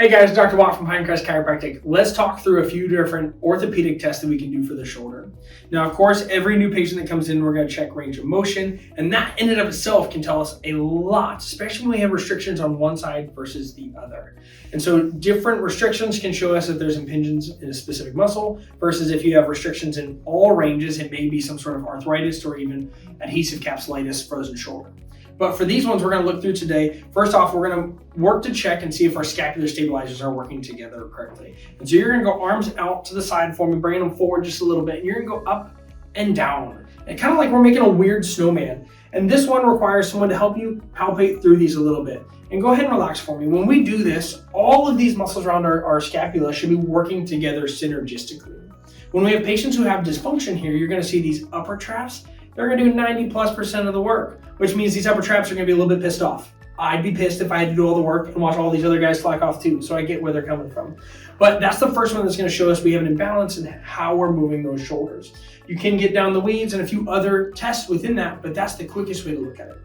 Hey guys, Dr. Watt from Pinecrest Chiropractic. Let's talk through a few different orthopedic tests that we can do for the shoulder. Now, of course, every new patient that comes in, we're going to check range of motion, and that in and of itself can tell us a lot, especially when we have restrictions on one side versus the other. And so different restrictions can show us if there's impingements in a specific muscle versus if you have restrictions in all ranges, it may be some sort of arthritis or even adhesive capsulitis, frozen shoulder. But for these ones we're going to look through today, first off, we're going to work to check and see if our scapular stabilizers are working together correctly. And so you're going to go arms out to the side for me, bringing them forward just a little bit. And you're going to go up and down. And kind of like we're making a weird snowman. And this one requires someone to help you palpate through these a little bit. And go ahead and relax for me. When we do this, all of these muscles around our scapula should be working together synergistically. When we have patients who have dysfunction here, you're going to see these upper traps. They're going to do 90+% of the work, which means these upper traps are going to be a little bit pissed off. I'd be pissed if I had to do all the work and watch all these other guys slack off too, so I get where they're coming from. But that's the first one that's going to show us we have an imbalance in how we're moving those shoulders. You can get down the weeds and a few other tests within that, but that's the quickest way to look at it.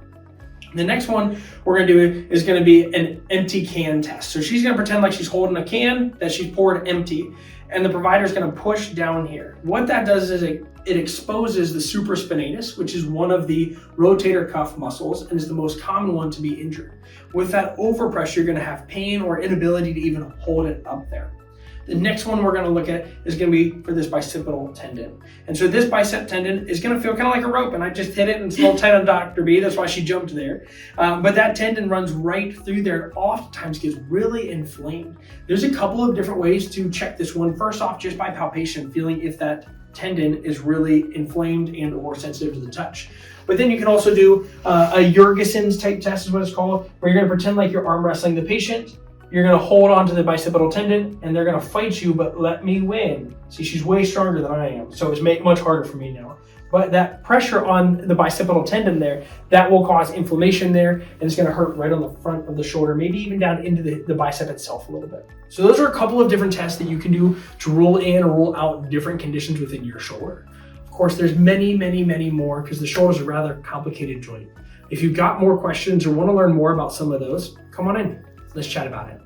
The next one we're going to do is going to be an empty can test. So she's going to pretend like she's holding a can that she's poured empty, and the provider is going to push down here. What that does is it exposes the supraspinatus, which is one of the rotator cuff muscles and is the most common one to be injured. With that overpressure, you're going to have pain or inability to even hold it up there. The next one we're going to look at is going to be for this bicipital tendon. And so this bicep tendon is going to feel kind of like a rope, and I just hit it and it's a little tight on Dr. B, that's why she jumped there. But that tendon runs right through there, oftentimes gets really inflamed. There's a couple of different ways to check this one. First off, just by palpation, feeling if that tendon is really inflamed and or sensitive to the touch. But then you can also do a Jurgensen's type test is what it's called, where you're going to pretend like you're arm wrestling the patient. You're going to hold on to the bicipital tendon and they're going to fight you, but let me win. See, she's way stronger than I am, so it's much harder for me now. But that pressure on the bicipital tendon there, that will cause inflammation there, and it's going to hurt right on the front of the shoulder, maybe even down into the bicep itself a little bit. So those are a couple of different tests that you can do to rule in or rule out different conditions within your shoulder. Of course, there's many more because the shoulder is a rather complicated joint. If you've got more questions or want to learn more about some of those, come on in. Let's chat about it.